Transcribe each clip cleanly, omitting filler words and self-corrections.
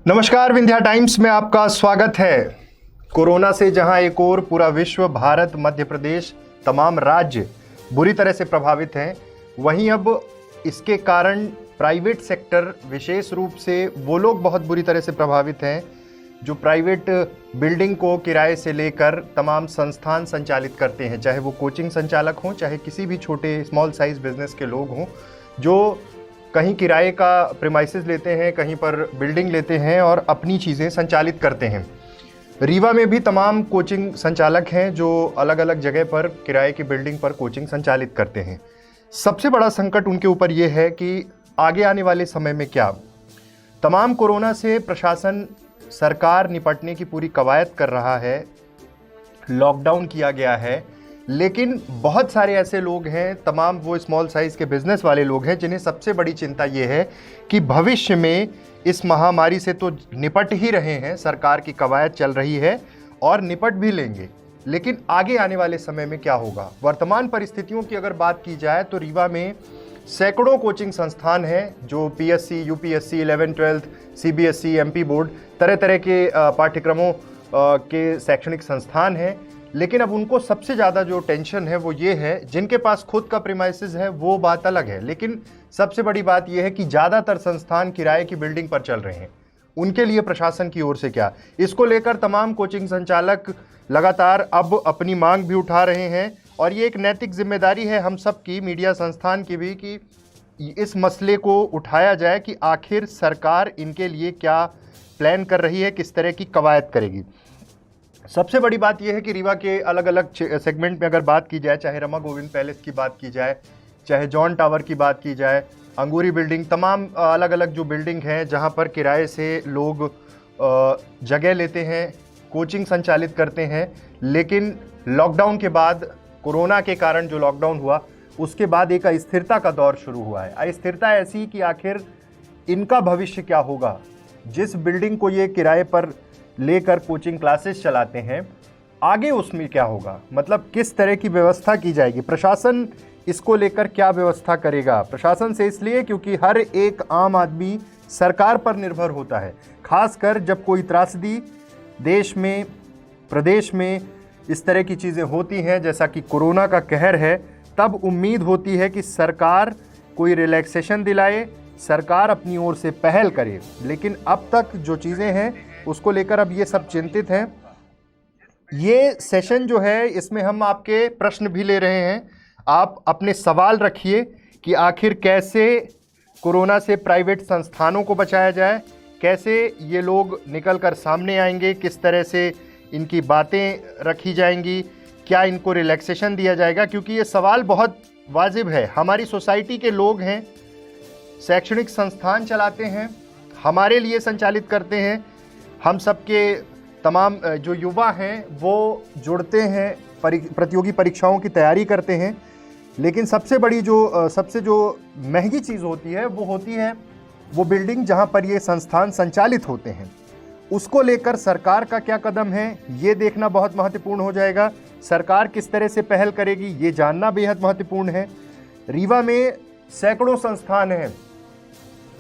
नमस्कार, विंध्या टाइम्स में आपका स्वागत है। कोरोना से जहां एक और पूरा विश्व, भारत, मध्य प्रदेश, तमाम राज्य बुरी तरह से प्रभावित हैं, वहीं अब इसके कारण प्राइवेट सेक्टर, विशेष रूप से वो लोग बहुत बुरी तरह से प्रभावित हैं जो प्राइवेट बिल्डिंग को किराए से लेकर तमाम संस्थान संचालित करते हैं, चाहे वो कोचिंग संचालक हों, चाहे किसी भी छोटे स्मॉल साइज बिजनेस के लोग हों, जो कहीं किराए का प्रीमाइसेस लेते हैं, कहीं पर बिल्डिंग लेते हैं और अपनी चीज़ें संचालित करते हैं। रीवा में भी तमाम कोचिंग संचालक हैं जो अलग अलग जगह पर किराए की बिल्डिंग पर कोचिंग संचालित करते हैं। सबसे बड़ा संकट उनके ऊपर ये है कि आगे आने वाले समय में क्या, तमाम कोरोना से प्रशासन, सरकार निपटने की पूरी कवायद कर रहा है, लॉकडाउन किया गया है, लेकिन बहुत सारे ऐसे लोग हैं, तमाम वो स्मॉल साइज़ के बिजनेस वाले लोग हैं जिन्हें सबसे बड़ी चिंता ये है कि भविष्य में इस महामारी से तो निपट ही रहे हैं, सरकार की कवायद चल रही है और निपट भी लेंगे, लेकिन आगे आने वाले समय में क्या होगा। वर्तमान परिस्थितियों की अगर बात की जाए तो रीवा में सैकड़ों कोचिंग संस्थान हैं जो PSC, UPSC, 11th 12th, CBSE, MP board, तरह तरह के पाठ्यक्रमों के शैक्षणिक संस्थान हैं। लेकिन अब उनको सबसे ज़्यादा जो टेंशन है वो ये है, जिनके पास खुद का प्रीमाइसेस है वो बात अलग है, लेकिन सबसे बड़ी बात यह है कि ज़्यादातर संस्थान किराए की बिल्डिंग पर चल रहे हैं। उनके लिए प्रशासन की ओर से क्या, इसको लेकर तमाम कोचिंग संचालक लगातार अब अपनी मांग भी उठा रहे हैं और ये एक नैतिक जिम्मेदारी है हम सब की, मीडिया संस्थान की भी, कि इस मसले को उठाया जाए कि आखिर सरकार इनके लिए क्या प्लान कर रही है, किस तरह की कवायद करेगी। सबसे बड़ी बात यह है कि रीवा के अलग अलग सेगमेंट में अगर बात की जाए, चाहे रमा गोविंद पैलेस की बात की जाए, चाहे जॉन टावर की बात की जाए, अंगूरी बिल्डिंग, तमाम अलग अलग जो बिल्डिंग हैं जहां पर किराए से लोग जगह लेते हैं, कोचिंग संचालित करते हैं। लेकिन लॉकडाउन के बाद, कोरोना के कारण जो लॉकडाउन हुआ उसके बाद एक अस्थिरता का दौर शुरू हुआ है। अस्थिरता ऐसी कि आखिर इनका भविष्य क्या होगा। जिस बिल्डिंग को ये किराए पर लेकर कोचिंग क्लासेस चलाते हैं, आगे उसमें क्या होगा, मतलब किस तरह की व्यवस्था की जाएगी, प्रशासन इसको लेकर क्या व्यवस्था करेगा। प्रशासन से इसलिए क्योंकि हर एक आम आदमी सरकार पर निर्भर होता है, खासकर जब कोई त्रासदी देश में, प्रदेश में इस तरह की चीज़ें होती हैं जैसा कि कोरोना का कहर है, तब उम्मीद होती है कि सरकार कोई रिलैक्सेशन दिलाए, सरकार अपनी ओर से पहल करे। लेकिन अब तक जो चीज़ें हैं उसको लेकर अब ये सब चिंतित हैं। ये सेशन जो है इसमें हम आपके प्रश्न भी ले रहे हैं, आप अपने सवाल रखिए कि आखिर कैसे कोरोना से प्राइवेट संस्थानों को बचाया जाए, कैसे ये लोग निकल कर सामने आएंगे, किस तरह से इनकी बातें रखी जाएंगी, क्या इनको रिलैक्सेशन दिया जाएगा, क्योंकि ये सवाल बहुत वाजिब है। हमारी सोसाइटी के लोग हैं, शैक्षणिक संस्थान चलाते हैं, हमारे लिए संचालित करते हैं, हम सबके तमाम जो युवा हैं वो जुड़ते हैं, प्रतियोगी परीक्षाओं की तैयारी करते हैं। लेकिन सबसे बड़ी जो महंगी चीज़ होती है वो बिल्डिंग जहां पर ये संस्थान संचालित होते हैं, उसको लेकर सरकार का क्या कदम है ये देखना बहुत महत्वपूर्ण हो जाएगा। सरकार किस तरह से पहल करेगी ये जानना बेहद महत्वपूर्ण है। रीवा में सैकड़ों संस्थान हैं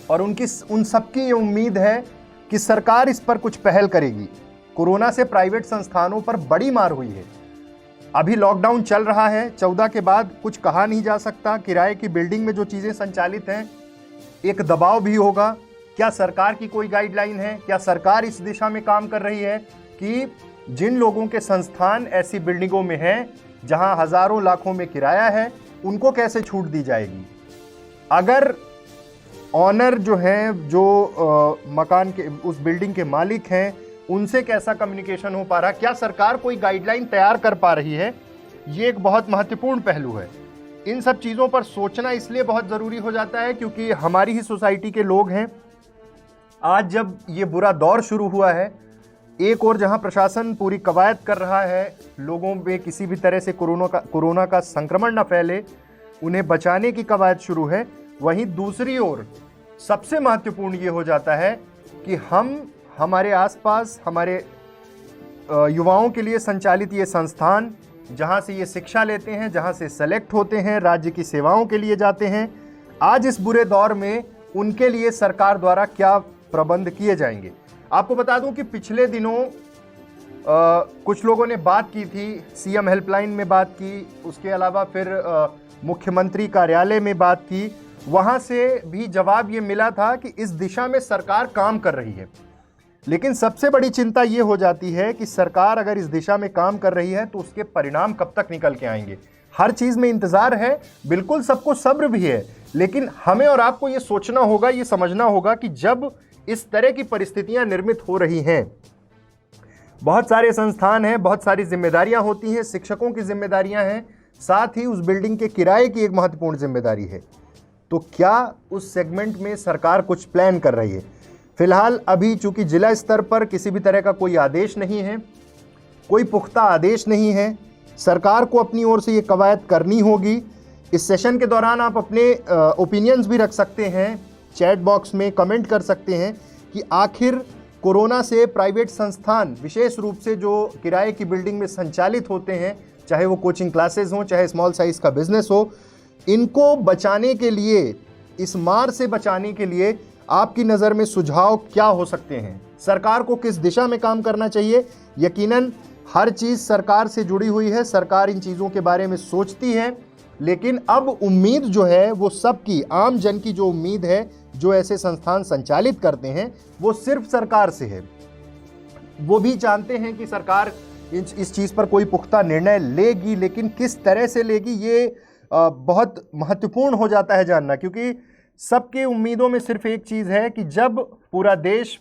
और उन सबकी ये उम्मीद है कि सरकार इस पर कुछ पहल करेगी। कोरोना से प्राइवेट संस्थानों पर बड़ी मार हुई है। अभी लॉकडाउन चल रहा है, 14 के बाद कुछ कहा नहीं जा सकता। किराए की बिल्डिंग में जो चीज़ें संचालित हैं, एक दबाव भी होगा। क्या सरकार की कोई गाइडलाइन है, क्या सरकार इस दिशा में काम कर रही है कि जिन लोगों के संस्थान ऐसी बिल्डिंगों में हैं जहां हज़ारों लाखों में किराया है, उनको कैसे छूट दी जाएगी। अगर ऑनर जो हैं, जो मकान के, उस बिल्डिंग के मालिक हैं, उनसे कैसा कम्युनिकेशन हो पा रहा, क्या सरकार कोई गाइडलाइन तैयार कर पा रही है, ये एक बहुत महत्वपूर्ण पहलू है। इन सब चीज़ों पर सोचना इसलिए बहुत ज़रूरी हो जाता है क्योंकि हमारी ही सोसाइटी के लोग हैं। आज जब ये बुरा दौर शुरू हुआ है, एक और जहां प्रशासन पूरी कवायद कर रहा है, लोगों में किसी भी तरह से कोरोना का संक्रमण न फैले, उन्हें बचाने की कवायद शुरू है, वहीं दूसरी ओर सबसे महत्वपूर्ण ये हो जाता है कि हम हमारे आसपास, हमारे युवाओं के लिए संचालित ये संस्थान, जहां से ये शिक्षा लेते हैं, जहां से सेलेक्ट होते हैं, राज्य की सेवाओं के लिए जाते हैं, आज इस बुरे दौर में उनके लिए सरकार द्वारा क्या प्रबंध किए जाएंगे। आपको बता दूं कि पिछले दिनों कुछ लोगों ने बात की थी, सीएम हेल्पलाइन में बात की, उसके अलावा फिर मुख्यमंत्री कार्यालय में बात की। वहां से भी जवाब ये मिला था कि इस दिशा में सरकार काम कर रही है। लेकिन सबसे बड़ी चिंता ये हो जाती है कि सरकार अगर इस दिशा में काम कर रही है तो उसके परिणाम कब तक निकल के आएंगे। हर चीज़ में इंतज़ार है, बिल्कुल सबको सब्र भी है, लेकिन हमें और आपको ये सोचना होगा, ये समझना होगा कि जब इस तरह की परिस्थितियां निर्मित हो रही हैं, बहुत सारे संस्थान हैं, बहुत सारी जिम्मेदारियां होती हैं, शिक्षकों की जिम्मेदारियां हैं, साथ ही उस बिल्डिंग के किराए की एक महत्वपूर्ण जिम्मेदारी है। तो क्या उस सेगमेंट में सरकार कुछ प्लान कर रही है? फिलहाल अभी चूंकि जिला स्तर पर किसी भी तरह का कोई आदेश नहीं है, कोई पुख्ता आदेश नहीं है, सरकार को अपनी ओर से ये कवायद करनी होगी। इस सेशन के दौरान आप अपने ओपिनियंस भी रख सकते हैं, चैट बॉक्स में कमेंट कर सकते हैं कि आखिर कोरोना से प्राइवेट संस्थान, विशेष रूप से जो किराए की बिल्डिंग में संचालित होते हैं, चाहे वो कोचिंग क्लासेस हों, चाहे स्मॉल साइज़ का बिजनेस हो, इनको बचाने के लिए, इस मार से बचाने के लिए आपकी नज़र में सुझाव क्या हो सकते हैं? सरकार को किस दिशा में काम करना चाहिए? यकीनन हर चीज़ सरकार से जुड़ी हुई है, सरकार इन चीज़ों के बारे में सोचती है, लेकिन अब उम्मीद जो है वो सबकी, आम जन की जो उम्मीद है, जो ऐसे संस्थान संचालित करते हैं, वो सिर्फ सरकार से है। वो भी जानते हैं कि सरकार इस चीज़ पर कोई पुख्ता निर्णय लेगी, लेकिन किस तरह से लेगी ये बहुत महत्वपूर्ण हो जाता है जानना, क्योंकि सबके उम्मीदों में सिर्फ एक चीज़ है कि जब पूरा देश,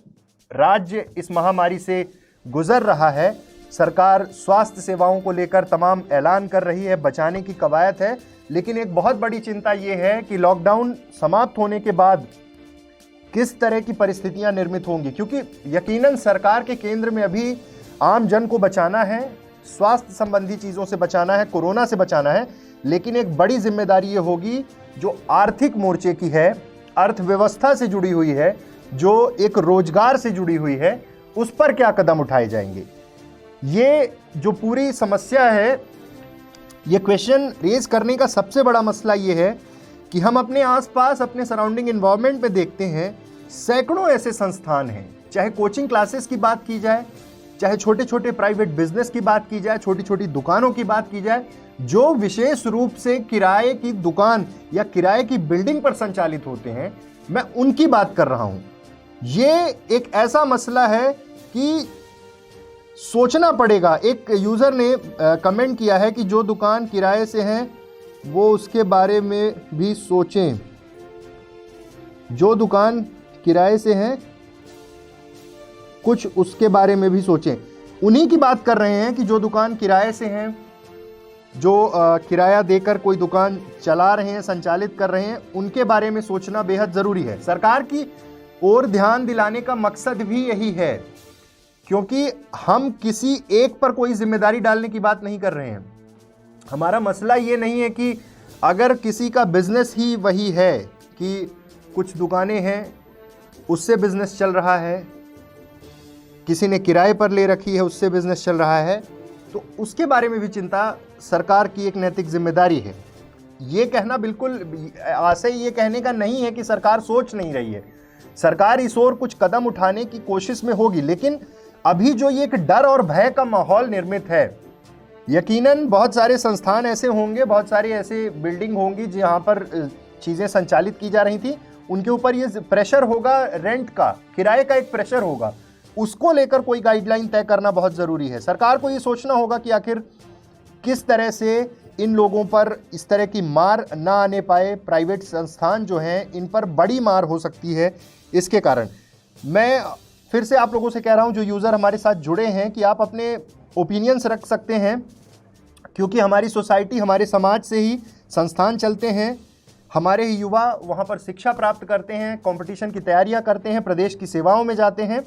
राज्य इस महामारी से गुजर रहा है, सरकार स्वास्थ्य सेवाओं को लेकर तमाम ऐलान कर रही है, बचाने की कवायद है, लेकिन एक बहुत बड़ी चिंता ये है कि लॉकडाउन समाप्त होने के बाद किस तरह की परिस्थितियां निर्मित होंगी, क्योंकि यकीनन सरकार के केंद्र में अभी आम जन को बचाना है, स्वास्थ्य संबंधी चीज़ों से बचाना है, कोरोना से बचाना है, लेकिन एक बड़ी जिम्मेदारी ये होगी जो आर्थिक मोर्चे की है, अर्थव्यवस्था से जुड़ी हुई है, जो एक रोजगार से जुड़ी हुई है, उस पर क्या कदम उठाए जाएंगे। ये जो पूरी समस्या है, ये क्वेश्चन रेज करने का सबसे बड़ा मसला ये है कि हम अपने आसपास, अपने सराउंडिंग इन्वायरमेंट में देखते हैं, सैकड़ों ऐसे संस्थान हैं, चाहे कोचिंग क्लासेस की बात की जाए, चाहे छोटे छोटे प्राइवेट बिजनेस की बात की जाए, छोटी छोटी दुकानों की बात की जाए, जो विशेष रूप से किराए की दुकान या किराए की बिल्डिंग पर संचालित होते हैं, मैं उनकी बात कर रहा हूं। ये एक ऐसा मसला है कि सोचना पड़ेगा। एक यूज़र ने कमेंट किया है कि जो दुकान किराए से हैं वो उसके बारे में भी सोचें, जो दुकान किराए से हैं कुछ उसके बारे में भी सोचें। उन्हीं की बात कर रहे हैं कि जो दुकान किराए से हैं, जो किराया देकर कोई दुकान चला रहे हैं, संचालित कर रहे हैं, उनके बारे में सोचना बेहद ज़रूरी है। सरकार की ओर ध्यान दिलाने का मकसद भी यही है, क्योंकि हम किसी एक पर कोई जिम्मेदारी डालने की बात नहीं कर रहे हैं। हमारा मसला ये नहीं है कि अगर किसी का बिजनेस ही वही है कि कुछ दुकानें हैं, उससे बिजनेस चल रहा है, किसी ने किराए पर ले रखी है, उससे बिजनेस चल रहा है, तो उसके बारे में भी चिंता सरकार की एक नैतिक जिम्मेदारी है। ये कहना बिल्कुल आशय ये कहने का नहीं है कि सरकार सोच नहीं रही है। सरकार इस ओर कुछ कदम उठाने की कोशिश में होगी, लेकिन अभी जो ये एक डर और भय का माहौल निर्मित है, यकीनन बहुत सारे संस्थान ऐसे होंगे, बहुत सारी ऐसे बिल्डिंग होंगी जहाँ पर चीज़ें संचालित की जा रही थी, उनके ऊपर ये प्रेशर होगा, रेंट का, किराए का एक प्रेशर होगा, उसको लेकर कोई गाइडलाइन तय करना बहुत ज़रूरी है। सरकार को ये सोचना होगा कि आखिर किस तरह से इन लोगों पर इस तरह की मार ना आने पाए। प्राइवेट संस्थान जो हैं, इन पर बड़ी मार हो सकती है इसके कारण। मैं फिर से आप लोगों से कह रहा हूं, जो यूज़र हमारे साथ जुड़े हैं, कि आप अपने ओपिनियंस रख सकते हैं, क्योंकि हमारी सोसाइटी, हमारे समाज से ही संस्थान चलते हैं, हमारे ही युवा वहां पर शिक्षा प्राप्त करते हैं, कंपटीशन की तैयारियां करते हैं, प्रदेश की सेवाओं में जाते हैं।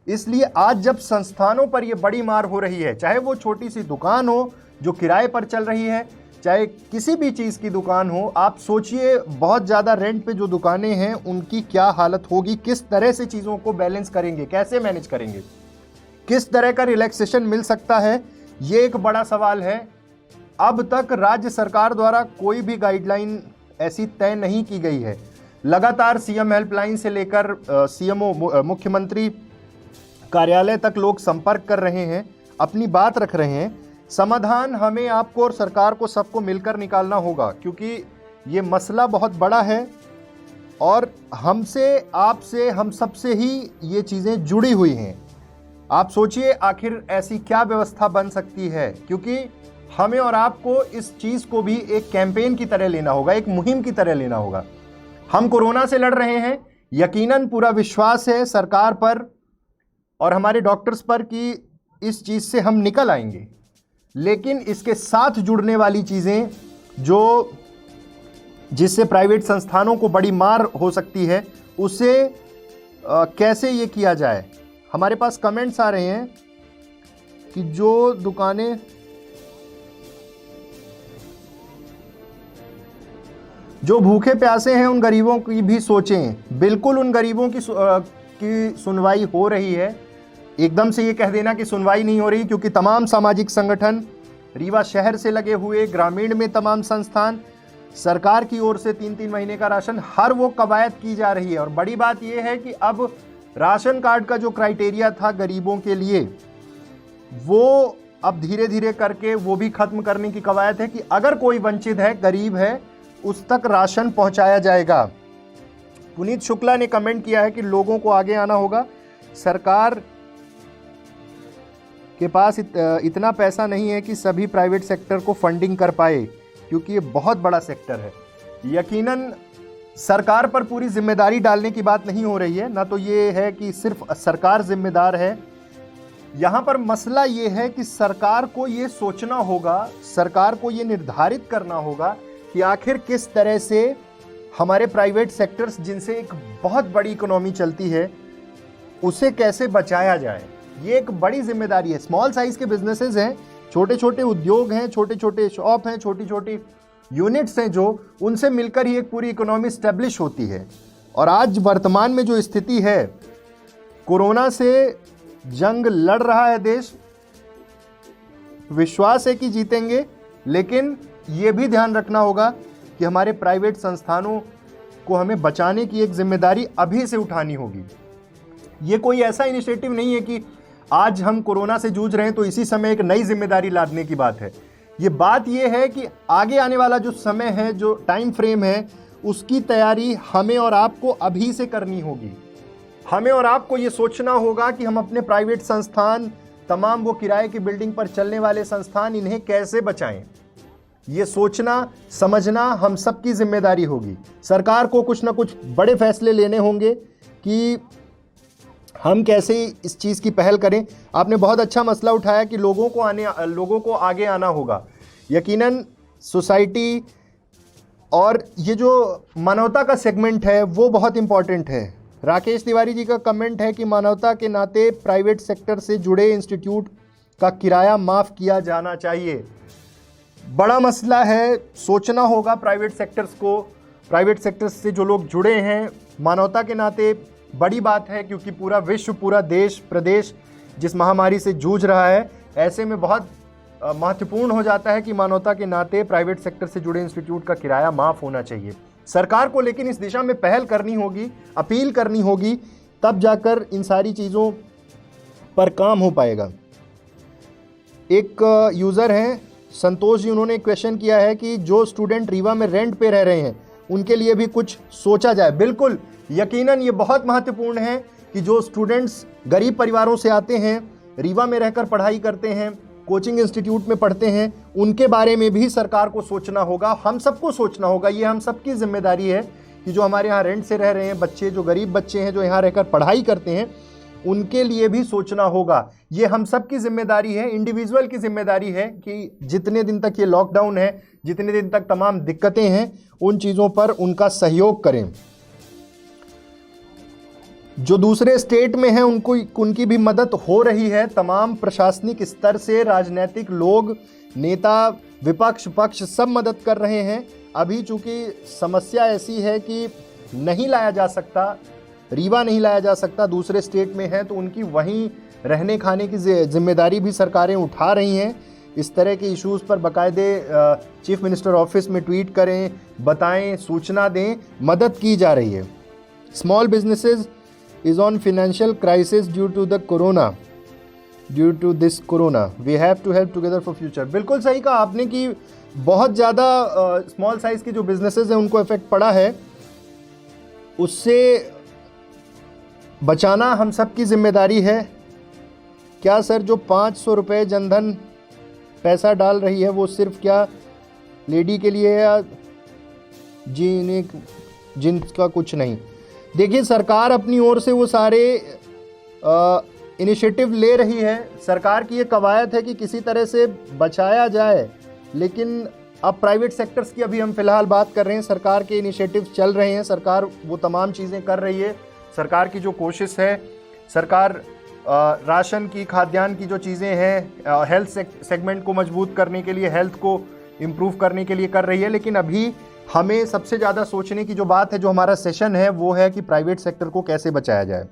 इसलिए आज जब संस्थानों पर यह बड़ी मार हो रही है, चाहे वो छोटी सी दुकान हो जो किराए पर चल रही है, चाहे किसी भी चीज़ की दुकान हो, आप सोचिए बहुत ज़्यादा रेंट पे जो दुकानें हैं उनकी क्या हालत होगी, किस तरह से चीज़ों को बैलेंस करेंगे, कैसे मैनेज करेंगे, किस तरह का रिलैक्सेशन मिल सकता है, ये एक बड़ा सवाल है। अब तक राज्य सरकार द्वारा कोई भी गाइडलाइन ऐसी तय नहीं की गई है। लगातार सीएम हेल्पलाइन से लेकर सीएमओ, मुख्यमंत्री कार्यालय तक लोग संपर्क कर रहे हैं, अपनी बात रख रहे हैं। समाधान हमें, आपको और सरकार को, सबको मिलकर निकालना होगा, क्योंकि ये मसला बहुत बड़ा है और हमसे, आपसे, हम सबसे ही ये चीज़ें जुड़ी हुई हैं। आप सोचिए आखिर ऐसी क्या व्यवस्था बन सकती है, क्योंकि हमें और आपको इस चीज़ को भी एक कैंपेन की तरह लेना होगा, एक मुहिम की तरह लेना होगा। हम कोरोना से लड़ रहे हैं, यकीनन पूरा विश्वास है सरकार पर और हमारे डॉक्टर्स पर कि इस चीज़ से हम निकल आएंगे, लेकिन इसके साथ जुड़ने वाली चीज़ें जो जिससे प्राइवेट संस्थानों को बड़ी मार हो सकती है, उसे कैसे ये किया जाए। हमारे पास कमेंट्स आ रहे हैं कि जो दुकानें, जो भूखे प्यासे हैं उन गरीबों की भी सोचें। बिल्कुल उन गरीबों की सुनवाई हो रही है। एकदम से ये कह देना कि सुनवाई नहीं हो रही, क्योंकि तमाम सामाजिक संगठन, रीवा शहर से लगे हुए, ग्रामीण में तमाम संस्थान, सरकार की ओर से 3-3 महीने का राशन, हर वो कवायद की जा रही है। और बड़ी बात यह है कि अब राशन कार्ड का जो क्राइटेरिया था गरीबों के लिए, वो अब धीरे धीरे करके वो भी खत्म करने की कवायद है कि अगर कोई वंचित है, गरीब है, उस तक राशन पहुंचाया जाएगा। पुनीत शुक्ला ने कमेंट किया है कि लोगों को आगे आना होगा, सरकार के पास इतना पैसा नहीं है कि सभी प्राइवेट सेक्टर को फंडिंग कर पाए, क्योंकि ये बहुत बड़ा सेक्टर है। यकीनन सरकार पर पूरी जिम्मेदारी डालने की बात नहीं हो रही है, ना तो ये है कि सिर्फ सरकार जिम्मेदार है। यहाँ पर मसला ये है कि सरकार को ये सोचना होगा, सरकार को ये निर्धारित करना होगा कि आखिर किस तरह से हमारे प्राइवेट सेक्टर्स, जिनसे एक बहुत बड़ी इकोनॉमी चलती है, उसे कैसे बचाया जाए। ये एक बड़ी जिम्मेदारी है। स्मॉल साइज के बिजनेसेस हैं, छोटे छोटे उद्योग हैं, छोटे छोटे शॉप हैं, छोटी छोटी यूनिट्स हैं, जो उनसे मिलकर ही एक पूरी इकोनॉमी स्टैब्लिश होती है। और आज वर्तमान में जो स्थिति है, कोरोना से जंग लड़ रहा है देश, विश्वास है कि जीतेंगे, लेकिन ये भी ध्यान रखना होगा कि हमारे प्राइवेट संस्थानों को हमें बचाने की एक जिम्मेदारी अभी से उठानी होगी। ये कोई ऐसा इनिशिएटिव नहीं है कि आज हम कोरोना से जूझ रहे हैं तो इसी समय एक नई जिम्मेदारी लादने की बात है। ये बात ये है कि आगे आने वाला जो समय है, जो टाइम फ्रेम है, उसकी तैयारी हमें और आपको अभी से करनी होगी। हमें और आपको ये सोचना होगा कि हम अपने प्राइवेट संस्थान, तमाम वो किराए की बिल्डिंग पर चलने वाले संस्थान, इन्हें कैसे बचाएं। ये सोचना समझना हम सबकी जिम्मेदारी होगी। सरकार को कुछ ना कुछ बड़े फैसले लेने होंगे कि हम कैसे इस चीज़ की पहल करें। आपने बहुत अच्छा मसला उठाया कि लोगों को आगे आना होगा। यकीनन सोसाइटी और ये जो मानवता का सेगमेंट है वो बहुत इम्पॉर्टेंट है। राकेश तिवारी जी का कमेंट है कि मानवता के नाते प्राइवेट सेक्टर से जुड़े इंस्टीट्यूट का किराया माफ़ किया जाना चाहिए। बड़ा मसला है, सोचना होगा प्राइवेट सेक्टर्स को, प्राइवेट सेक्टर्स से जो लोग जुड़े हैं, मानवता के नाते बड़ी बात है, क्योंकि पूरा विश्व, पूरा देश प्रदेश जिस महामारी से जूझ रहा है, ऐसे में बहुत महत्वपूर्ण हो जाता है कि मानवता के नाते प्राइवेट सेक्टर से जुड़े इंस्टीट्यूट का किराया माफ़ होना चाहिए। सरकार को लेकिन इस दिशा में पहल करनी होगी, अपील करनी होगी, तब जाकर इन सारी चीज़ों पर काम हो पाएगा। एक यूज़र हैं संतोष जी, उन्होंने क्वेश्चन किया है कि जो स्टूडेंट रीवा में रेंट पे रह रहे हैं उनके लिए भी कुछ सोचा जाए। बिल्कुल, यकीनन ये बहुत महत्वपूर्ण है कि जो स्टूडेंट्स गरीब परिवारों से आते हैं, रीवा में रहकर पढ़ाई करते हैं, कोचिंग इंस्टीट्यूट में पढ़ते हैं, उनके बारे में भी सरकार को सोचना होगा, हम सबको सोचना होगा। ये हम सबकी जिम्मेदारी है कि जो हमारे यहाँ रेंट से रह रहे हैं बच्चे, जो गरीब बच्चे हैं, जो यहाँ रहकर पढ़ाई करते हैं, उनके लिए भी सोचना होगा। ये हम सब की जिम्मेदारी है, इंडिविजुअल की जिम्मेदारी है कि जितने दिन तक ये लॉकडाउन है, जितने दिन तक तमाम दिक्कतें हैं, उन चीज़ों पर उनका सहयोग करें। जो दूसरे स्टेट में हैं उनकी भी मदद हो रही है। तमाम प्रशासनिक स्तर से राजनीतिक लोग, नेता, विपक्ष, पक्ष सब मदद कर रहे हैं। अभी चूँकि समस्या ऐसी है कि नहीं लाया जा सकता, रीवा नहीं लाया जा सकता, दूसरे स्टेट में है, तो उनकी वहीं रहने खाने की जिम्मेदारी भी सरकारें उठा रही हैं। इस तरह के इश्यूज़ पर बाकायदे चीफ मिनिस्टर ऑफिस में ट्वीट करें, बताएं, सूचना दें, मदद की जा रही है। Small businesses is on financial crisis due to the corona, due to this corona. We have to help together for future. बिल्कुल सही कहा आपने कि बहुत ज़्यादा स्मॉल साइज़ के जो बिजनेसेस हैं उनको इफेक्ट पड़ा है, उससे बचाना हम सब की जिम्मेदारी है। क्या सर जो 500 रुपये जनधन पैसा डाल रही है वो सिर्फ क्या लेडी के लिए है या जिनका कुछ नहीं? देखिए, सरकार अपनी ओर से वो सारे इनिशिएटिव ले रही है। सरकार की ये कवायद है कि किसी तरह से बचाया जाए, लेकिन अब प्राइवेट सेक्टर्स की अभी हम फिलहाल बात कर रहे हैं। सरकार के इनिशिएटिव चल रहे हैं, सरकार वो तमाम चीज़ें कर रही है। सरकार की जो कोशिश है, सरकार राशन की, खाद्यान्न की जो चीज़ें हैं, हेल्थ सेगमेंट को मजबूत करने के लिए, हेल्थ को इम्प्रूव करने के लिए कर रही है। लेकिन अभी हमें सबसे ज़्यादा सोचने की जो बात है, जो हमारा सेशन है, वो है कि प्राइवेट सेक्टर को कैसे बचाया जाए।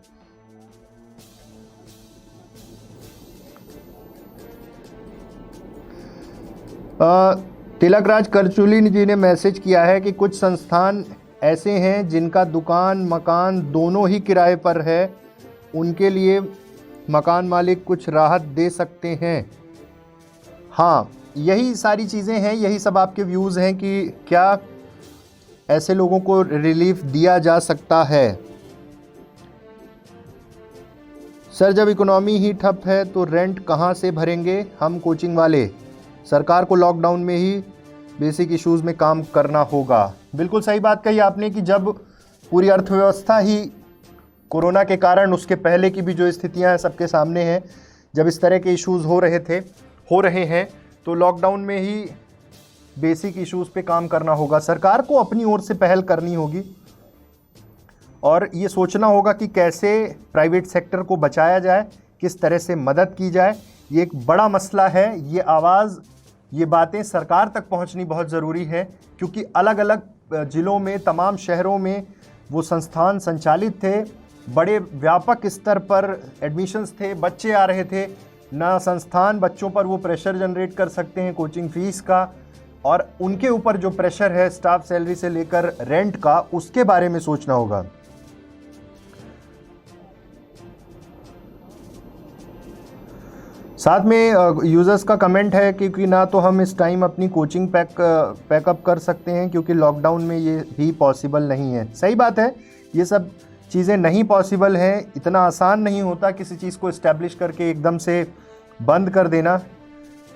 तिलकराज करचुली जी ने मैसेज किया है कि कुछ संस्थान ऐसे हैं जिनका दुकान मकान दोनों ही किराए पर है, उनके लिए मकान मालिक कुछ राहत दे सकते हैं। हाँ, यही सारी चीज़ें हैं, यही सब आपके व्यूज़ हैं कि क्या ऐसे लोगों को रिलीफ दिया जा सकता है। सर, जब इकोनॉमी ही ठप है तो रेंट कहाँ से भरेंगे हम कोचिंग वाले? सरकार को लॉकडाउन में ही बेसिक इश्यूज़ में काम करना होगा। बिल्कुल सही बात कही आपने कि जब पूरी अर्थव्यवस्था ही कोरोना के कारण, उसके पहले की भी जो स्थितियां हैं सबके सामने हैं, जब इस तरह के इश्यूज़ हो रहे हैं तो लॉकडाउन में ही बेसिक इश्यूज़ पे काम करना होगा। सरकार को अपनी ओर से पहल करनी होगी और ये सोचना होगा कि कैसे प्राइवेट सेक्टर को बचाया जाए, किस तरह से मदद की जाए। ये एक बड़ा मसला है। ये आवाज़, ये बातें सरकार तक पहुंचनी बहुत ज़रूरी है, क्योंकि अलग अलग ज़िलों में, तमाम शहरों में वो संस्थान संचालित थे, बड़े व्यापक स्तर पर एडमिशन्स थे, बच्चे आ रहे थे। ना संस्थान बच्चों पर वो प्रेशर जनरेट कर सकते हैं कोचिंग फ़ीस का, और उनके ऊपर जो प्रेशर है स्टाफ सैलरी से लेकर रेंट का, उसके बारे में सोचना होगा। साथ में यूज़र्स का कमेंट है क्योंकि ना तो हम इस टाइम अपनी कोचिंग पैकअप कर सकते हैं क्योंकि लॉकडाउन में ये भी पॉसिबल नहीं है। सही बात है, ये सब चीज़ें नहीं पॉसिबल हैं। इतना आसान नहीं होता किसी चीज़ को इस्टेब्लिश करके एकदम से बंद कर देना।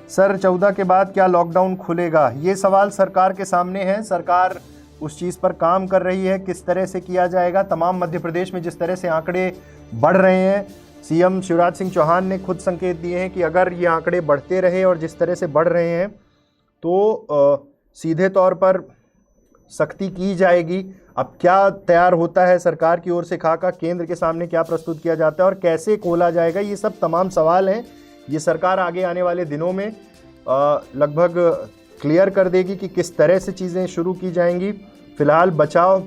सर, 14 के बाद क्या लॉकडाउन खुलेगा? ये सवाल सरकार के सामने है। सरकार उस चीज़ पर काम कर रही है, किस तरह से किया जाएगा। तमाम मध्य प्रदेश में जिस तरह से आंकड़े बढ़ रहे हैं, सीएम शिवराज सिंह चौहान ने खुद संकेत दिए हैं कि अगर ये आंकड़े बढ़ते रहे और जिस तरह से बढ़ रहे हैं तो सीधे तौर पर सख्ती की जाएगी। अब क्या तैयार होता है सरकार की ओर से, खाका केंद्र के सामने क्या प्रस्तुत किया जाता है और कैसे खोला जाएगा, ये सब तमाम सवाल हैं। ये सरकार आगे आने वाले दिनों में लगभग क्लियर कर देगी कि किस तरह से चीज़ें शुरू की जाएंगी। फिलहाल बचाव,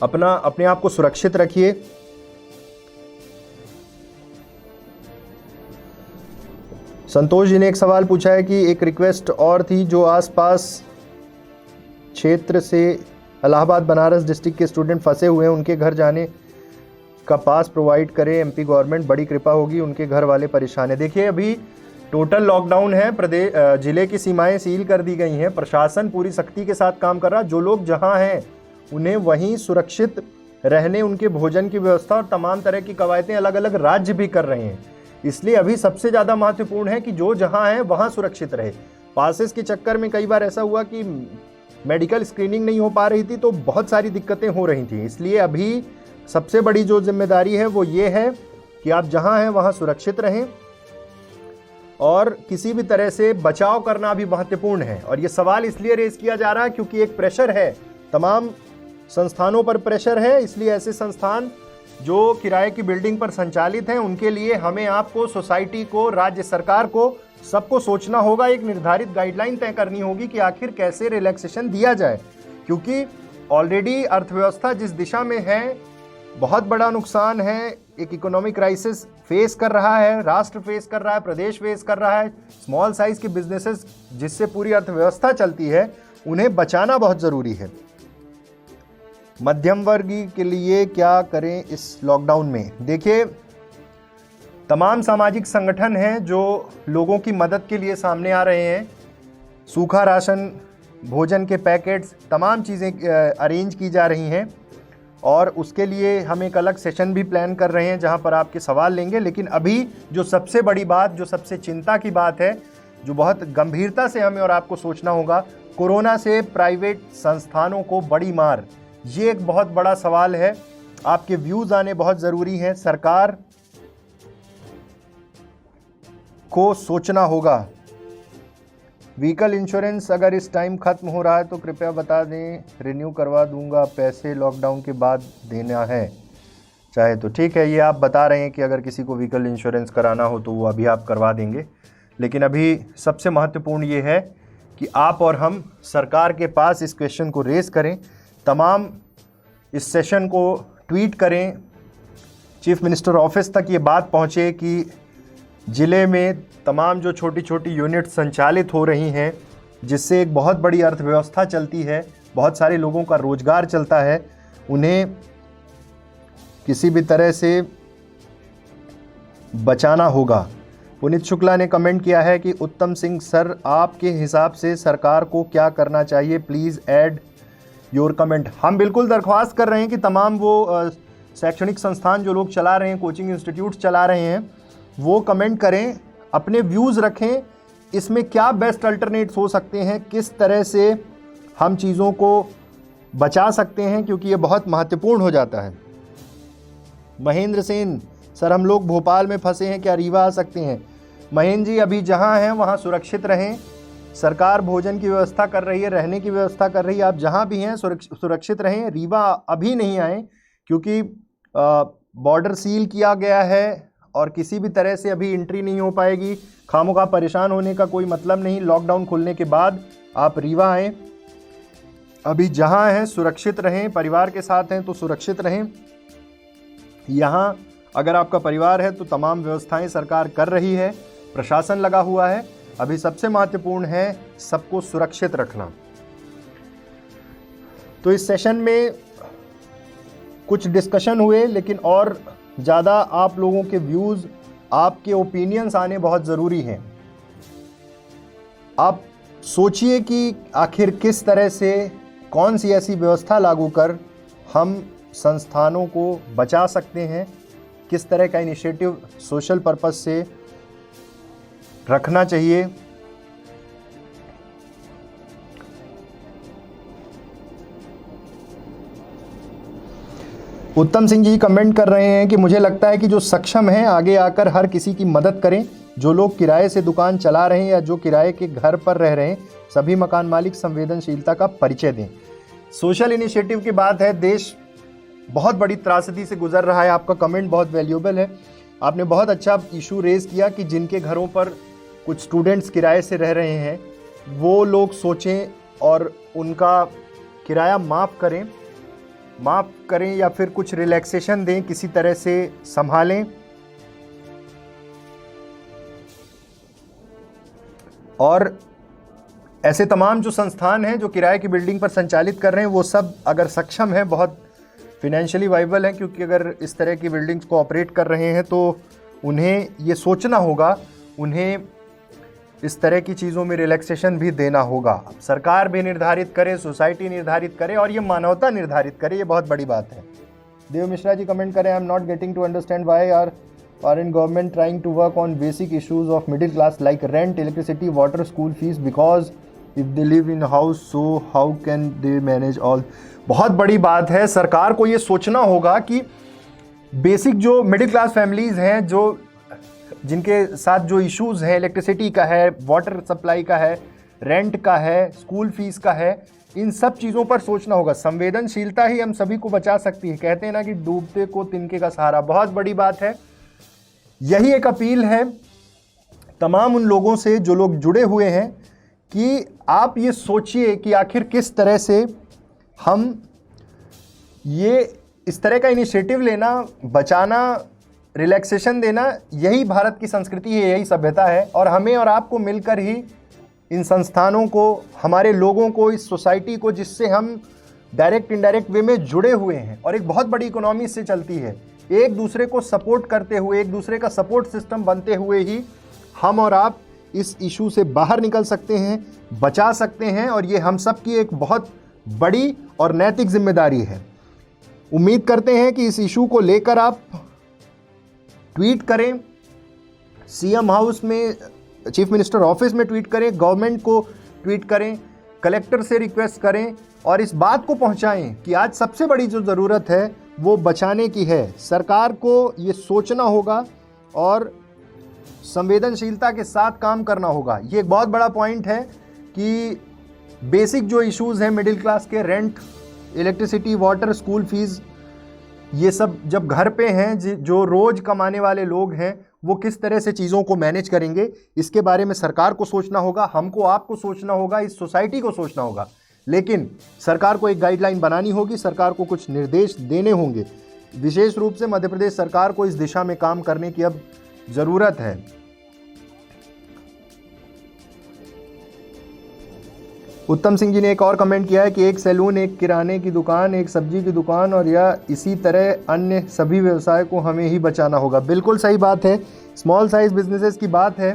अपने आप को सुरक्षित रखिए। संतोष जी ने एक सवाल पूछा है कि एक रिक्वेस्ट और थी, जो आसपास क्षेत्र से इलाहाबाद बनारस डिस्ट्रिक्ट के स्टूडेंट फंसे हुए हैं, उनके घर जाने का पास प्रोवाइड करे एमपी गवर्नमेंट, बड़ी कृपा होगी, उनके घर वाले परेशान है। देखिए, अभी टोटल लॉकडाउन है, ज़िले की सीमाएं सील कर दी गई हैं, प्रशासन पूरी सख्ती के साथ काम कर रहा है। जो लोग जहां हैं उन्हें वहीं सुरक्षित रहने, उनके भोजन की व्यवस्था और तमाम तरह की कवायदें अलग अलग राज्य भी कर रहे हैं। इसलिए अभी सबसे ज़्यादा महत्वपूर्ण है कि जो जहां है वहां सुरक्षित रहे। पासेस के चक्कर में कई बार ऐसा हुआ कि मेडिकल स्क्रीनिंग नहीं हो पा रही थी, तो बहुत सारी दिक्कतें हो रही थी। इसलिए अभी सबसे बड़ी जो जिम्मेदारी है वो ये है कि आप जहां हैं वहां सुरक्षित रहें और किसी भी तरह से बचाव करना भी महत्वपूर्ण है। और ये सवाल इसलिए रेज किया जा रहा है क्योंकि एक प्रेशर है, तमाम संस्थानों पर प्रेशर है। इसलिए ऐसे संस्थान जो किराए की बिल्डिंग पर संचालित हैं, उनके लिए हमें, आपको, सोसाइटी को, राज्य सरकार को, सबको सोचना होगा। एक निर्धारित गाइडलाइन तय करनी होगी कि आखिर कैसे रिलैक्सेशन दिया जाए, क्योंकि ऑलरेडी अर्थव्यवस्था जिस दिशा में है, बहुत बड़ा नुकसान है। एक इकोनॉमिक क्राइसिस फेस कर रहा है, राष्ट्र फेस कर रहा है, प्रदेश फेस कर रहा है। स्मॉल साइज के बिजनेसेस जिससे पूरी अर्थव्यवस्था चलती है, उन्हें बचाना बहुत ज़रूरी है। मध्यम वर्गीय के लिए क्या करें इस लॉकडाउन में? देखिए, तमाम सामाजिक संगठन हैं जो लोगों की मदद के लिए सामने आ रहे हैं। सूखा राशन, भोजन के पैकेट्स, तमाम चीज़ें अरेंज की जा रही हैं और उसके लिए हम एक अलग सेशन भी प्लान कर रहे हैं जहां पर आपके सवाल लेंगे। लेकिन अभी जो सबसे बड़ी बात, जो सबसे चिंता की बात है, जो बहुत गंभीरता से हमें और आपको सोचना होगा, कोरोना से प्राइवेट संस्थानों को बड़ी मार, ये एक बहुत बड़ा सवाल है। आपके व्यूज़ आने बहुत ज़रूरी हैं। सरकार को सोचना होगा। व्हीकल इंश्योरेंस अगर इस टाइम ख़त्म हो रहा है तो कृपया बता दें, रिन्यू करवा दूंगा, पैसे लॉकडाउन के बाद देना है चाहे तो। ठीक है, ये आप बता रहे हैं कि अगर किसी को व्हीकल इंश्योरेंस कराना हो तो वो अभी आप करवा देंगे। लेकिन अभी सबसे महत्वपूर्ण ये है कि आप और हम सरकार के पास इस क्वेश्चन को रेज़ करें, तमाम इस सेशन को ट्वीट करें, चीफ मिनिस्टर ऑफिस तक ये बात पहुँचे कि ज़िले में तमाम जो छोटी छोटी यूनिट संचालित हो रही हैं, जिससे एक बहुत बड़ी अर्थव्यवस्था चलती है, बहुत सारे लोगों का रोजगार चलता है, उन्हें किसी भी तरह से बचाना होगा। पुनीत शुक्ला ने कमेंट किया है कि उत्तम सिंह सर, आपके हिसाब से सरकार को क्या करना चाहिए, प्लीज़ ऐड योर कमेंट। हम बिल्कुल दरख्वास्त कर रहे हैं कि तमाम वो शैक्षणिक संस्थान जो लोग चला रहे हैं, कोचिंग इंस्टीट्यूट चला रहे हैं, वो कमेंट करें, अपने व्यूज़ रखें, इसमें क्या बेस्ट अल्टरनेट्स हो सकते हैं, किस तरह से हम चीज़ों को बचा सकते हैं, क्योंकि ये बहुत महत्वपूर्ण हो जाता है। महेंद्र सेन, सर हम लोग भोपाल में फंसे हैं, क्या रीवा आ सकते हैं? महेंद्र जी, अभी जहां हैं वहां सुरक्षित रहें। सरकार भोजन की व्यवस्था कर रही है, रहने की व्यवस्था कर रही है, आप जहां भी हैं सुरक्षित रहें। रीवा अभी नहीं आएँ क्योंकि बॉर्डर सील किया गया है और किसी भी तरह से अभी एंट्री नहीं हो पाएगी। खामोखा परेशान होने का कोई मतलब नहीं। लॉकडाउन खुलने के बाद आप रीवा आएँ। अभी जहां हैं सुरक्षित रहें, परिवार के साथ हैं तो सुरक्षित रहें। यहाँ अगर आपका परिवार है तो तमाम व्यवस्थाएं सरकार कर रही है, प्रशासन लगा हुआ है। अभी सबसे महत्वपूर्ण है सबको सुरक्षित रखना। तो इस सेशन में कुछ डिस्कशन हुए, लेकिन और ज़्यादा आप लोगों के व्यूज़, आपके ओपिनियंस आने बहुत ज़रूरी हैं। आप सोचिए कि आखिर किस तरह से, कौन सी ऐसी व्यवस्था लागू कर हम संस्थानों को बचा सकते हैं, किस तरह का इनिशिएटिव सोशल पर्पस से रखना चाहिए। उत्तम सिंह जी कमेंट कर रहे हैं कि मुझे लगता है कि जो सक्षम हैं आगे आकर हर किसी की मदद करें। जो लोग किराए से दुकान चला रहे हैं या जो किराए के घर पर रह रहे हैं, सभी मकान मालिक संवेदनशीलता का परिचय दें। सोशल इनिशिएटिव की बात है, देश बहुत बड़ी त्रासदी से गुजर रहा है। आपका कमेंट बहुत वैल्यूएबल है। आपने बहुत अच्छा इशू रेज़ किया कि जिनके घरों पर कुछ स्टूडेंट्स किराए से रह रहे हैं, वो लोग सोचें और उनका किराया माफ़ करें या फिर कुछ रिलैक्सेशन दें, किसी तरह से संभालें। और ऐसे तमाम जो संस्थान हैं जो किराए की बिल्डिंग पर संचालित कर रहे हैं, वो सब अगर सक्षम हैं, बहुत फिनेंशियली वाइबल हैं, क्योंकि अगर इस तरह की बिल्डिंग्स को ऑपरेट कर रहे हैं तो उन्हें ये सोचना होगा, उन्हें इस तरह की चीज़ों में रिलैक्सेशन भी देना होगा। सरकार भी निर्धारित करे, सोसाइटी निर्धारित करे और ये मानवता निर्धारित करे, ये बहुत बड़ी बात है। देव मिश्रा जी कमेंट करें, I am not getting to understand why are in government trying to work on basic issues of middle class like rent, electricity, water, school fees, because if they live in house so how can they manage all. बहुत बड़ी बात है। सरकार को ये सोचना होगा कि बेसिक जो मिडिल क्लास फैमिलीज़ हैं, जो जिनके साथ जो इश्यूज़ हैं, इलेक्ट्रिसिटी का है, वाटर सप्लाई का है, रेंट का है, स्कूल फीस का है, इन सब चीज़ों पर सोचना होगा। संवेदनशीलता ही हम सभी को बचा सकती है। कहते हैं ना कि डूबते को तिनके का सहारा। बहुत बड़ी बात है। यही एक अपील है तमाम उन लोगों से जो लोग जुड़े हुए हैं कि आप ये सोचिए कि आखिर किस तरह से हम ये इस तरह का इनिशिएटिव लेना, बचाना, रिलैक्सेशन देना, यही भारत की संस्कृति है, यही सभ्यता है। और हमें और आपको मिलकर ही इन संस्थानों को, हमारे लोगों को, इस सोसाइटी को, जिससे हम डायरेक्ट इनडायरेक्ट वे में जुड़े हुए हैं और एक बहुत बड़ी इकोनॉमी इससे चलती है। एक दूसरे को सपोर्ट करते हुए, एक दूसरे का सपोर्ट सिस्टम बनते हुए ही हम और आप इस इशू से बाहर निकल सकते हैं, बचा सकते हैं, और ये हम सब की एक बहुत बड़ी और नैतिक जिम्मेदारी है। उम्मीद करते हैं कि इस इशू को लेकर आप ट्वीट करें, सीएम हाउस में, चीफ मिनिस्टर ऑफिस में ट्वीट करें, गवर्नमेंट को ट्वीट करें, कलेक्टर से रिक्वेस्ट करें और इस बात को पहुंचाएं कि आज सबसे बड़ी जो ज़रूरत है वो बचाने की है। सरकार को ये सोचना होगा और संवेदनशीलता के साथ काम करना होगा। ये एक बहुत बड़ा पॉइंट है कि बेसिक जो इश्यूज़ हैं मिडिल क्लास के, rent, electricity, water, school fees, ये सब जब घर पे हैं, जो रोज़ कमाने वाले लोग हैं वो किस तरह से चीज़ों को मैनेज करेंगे, इसके बारे में सरकार को सोचना होगा, हमको, आपको सोचना होगा, इस सोसाइटी को सोचना होगा। लेकिन सरकार को एक गाइडलाइन बनानी होगी, सरकार को कुछ निर्देश देने होंगे। विशेष रूप से मध्य प्रदेश सरकार को इस दिशा में काम करने की अब ज़रूरत है। उत्तम सिंह जी ने एक और कमेंट किया है कि एक सैलून, एक किराने की दुकान, एक सब्जी की दुकान और या इसी तरह अन्य सभी व्यवसाय को हमें ही बचाना होगा। बिल्कुल सही बात है। स्मॉल साइज बिजनेसेस की बात है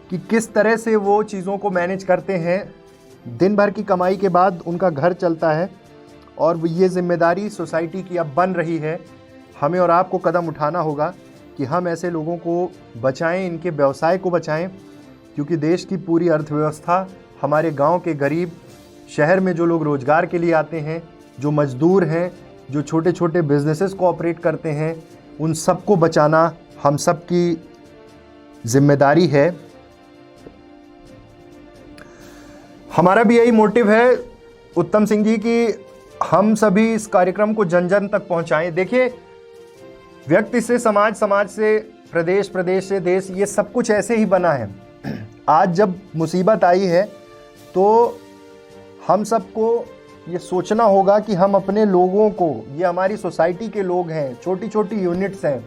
कि किस तरह से वो चीज़ों को मैनेज करते हैं। दिन भर की कमाई के बाद उनका घर चलता है और ये जिम्मेदारी सोसाइटी की अब बन रही है। हमें और आपको कदम उठाना होगा कि हम ऐसे लोगों को बचाएं, इनके व्यवसाय को बचाएं, क्योंकि देश की पूरी अर्थव्यवस्था, हमारे गांव के गरीब, शहर में जो लोग रोज़गार के लिए आते हैं, जो मजदूर हैं, जो छोटे छोटे बिजनेसेस को ऑपरेट करते हैं, उन सबको बचाना हम सब की जिम्मेदारी है। हमारा भी यही मोटिव है उत्तम सिंह जी कि हम सभी इस कार्यक्रम को जन जन तक पहुंचाएं। देखिए, व्यक्ति से समाज, समाज से प्रदेश, प्रदेश से देश, ये सब कुछ ऐसे ही बना है। आज जब मुसीबत आई है तो हम सबको ये सोचना होगा कि हम अपने लोगों को, ये हमारी सोसाइटी के लोग हैं, छोटी छोटी यूनिट्स हैं,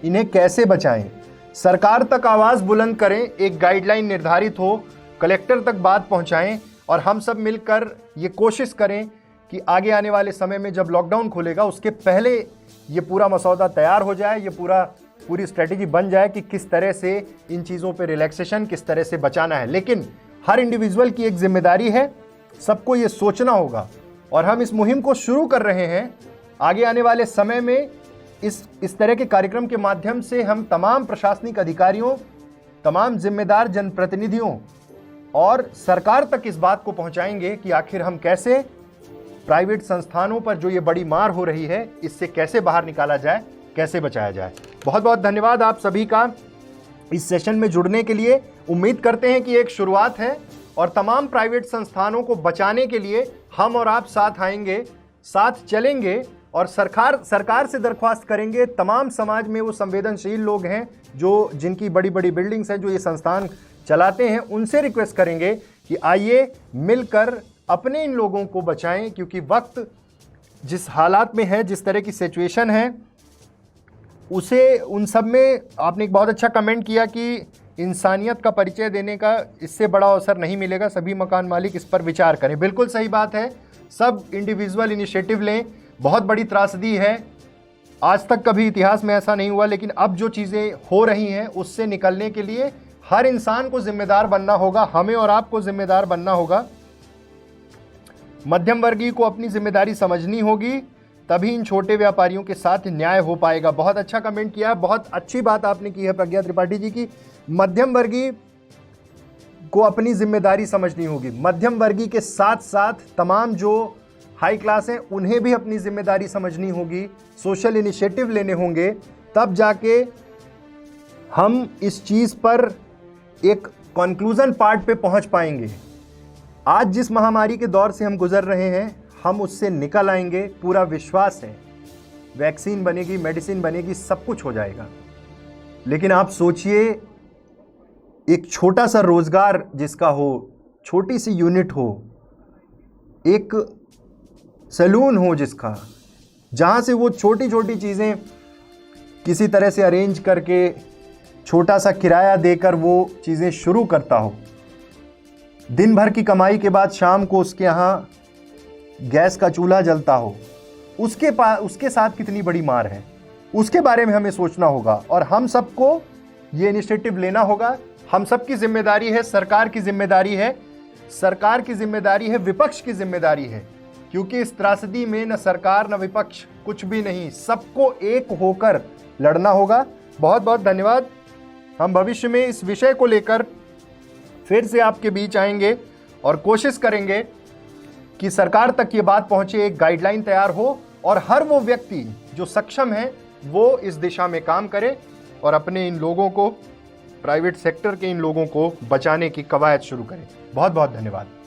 इन्हें कैसे बचाएं। सरकार तक आवाज़ बुलंद करें, एक गाइडलाइन निर्धारित हो, कलेक्टर तक बात पहुंचाएं और हम सब मिलकर ये कोशिश करें कि आगे आने वाले समय में जब लॉकडाउन खुलेगा उसके पहले ये पूरा मसौदा तैयार हो जाए, ये पूरी स्ट्रेटेजी बन जाए कि किस तरह से इन चीज़ों पे रिलैक्सेशन, किस तरह से बचाना है। लेकिन हर इंडिविजुअल की एक जिम्मेदारी है, सबको ये सोचना होगा और हम इस मुहिम को शुरू कर रहे हैं। आगे आने वाले समय में इस तरह के कार्यक्रम के माध्यम से हम तमाम प्रशासनिक अधिकारियों, तमाम जिम्मेदार जनप्रतिनिधियों और सरकार तक इस बात को पहुंचाएंगे कि आखिर हम कैसे प्राइवेट संस्थानों पर जो ये बड़ी मार हो रही है, इससे कैसे बाहर निकाला जाए, कैसे बचाया जाए। बहुत बहुत धन्यवाद आप सभी का इस सेशन में जुड़ने के लिए। उम्मीद करते हैं कि एक शुरुआत है और तमाम प्राइवेट संस्थानों को बचाने के लिए हम और आप साथ आएंगे, साथ चलेंगे और सरकार से दरख्वास्त करेंगे। तमाम समाज में वो संवेदनशील लोग हैं जिनकी बड़ी बड़ी बिल्डिंग्स हैं, जो ये संस्थान चलाते हैं, उनसे रिक्वेस्ट करेंगे कि आइए मिलकर अपने इन लोगों को बचाएं, क्योंकि वक्त जिस हालात में है, जिस तरह की सिचुएशन है, उसे उन सब में आपने एक बहुत अच्छा कमेंट किया कि इंसानियत का परिचय देने का इससे बड़ा अवसर नहीं मिलेगा। सभी मकान मालिक इस पर विचार करें। बिल्कुल सही बात है, सब इंडिविजुअल इनिशिएटिव लें। बहुत बड़ी त्रासदी है, आज तक कभी इतिहास में ऐसा नहीं हुआ, लेकिन अब जो चीज़ें हो रही हैं उससे निकलने के लिए हर इंसान को जिम्मेदार बनना होगा, हमें और आपको जिम्मेदार बनना होगा। मध्यम वर्गीय को अपनी जिम्मेदारी समझनी होगी, तभी इन छोटे व्यापारियों के साथ न्याय हो पाएगा। बहुत अच्छा कमेंट किया, बहुत अच्छी बात आपने की है प्रज्ञा त्रिपाठी जी की। मध्यम वर्गीय को अपनी जिम्मेदारी समझनी होगी। मध्यम वर्गीय के साथ साथ तमाम जो हाई क्लास हैं उन्हें भी अपनी जिम्मेदारी समझनी होगी, सोशल इनिशिएटिव लेने होंगे, तब जाके हम इस चीज़ पर एक कंक्लूजन पार्ट पे पहुंच पाएंगे। आज जिस महामारी के दौर से हम गुजर रहे हैं, हम उससे निकल आएंगे, पूरा विश्वास है। वैक्सीन बनेगी, मेडिसिन बनेगी, सब कुछ हो जाएगा। लेकिन आप सोचिए, एक छोटा सा रोजगार जिसका हो, छोटी सी यूनिट हो, एक सैलून हो जिसका, जहाँ से वो छोटी छोटी चीज़ें किसी तरह से अरेंज करके छोटा सा किराया देकर वो चीज़ें शुरू करता हो। दिन भर की कमाई के बाद शाम को उसके यहाँ गैस का चूल्हा जलता हो, उसके साथ कितनी बड़ी मार है, उसके बारे में हमें सोचना होगा। और हम सबको ये इनिशिएटिव लेना होगा। हम सबकी जिम्मेदारी है, सरकार की जिम्मेदारी है, सरकार की जिम्मेदारी है, विपक्ष की जिम्मेदारी है, क्योंकि इस त्रासदी में न सरकार न विपक्ष कुछ भी नहीं, सबको एक होकर लड़ना होगा। बहुत बहुत धन्यवाद। हम भविष्य में इस विषय को लेकर फिर से आपके बीच आएंगे और कोशिश करेंगे कि सरकार तक ये बात पहुंचे, एक गाइडलाइन तैयार हो और हर वो व्यक्ति जो सक्षम है वो इस दिशा में काम करे और अपने इन लोगों को, प्राइवेट सेक्टर के इन लोगों को बचाने की कवायद शुरू करे। बहुत बहुत धन्यवाद।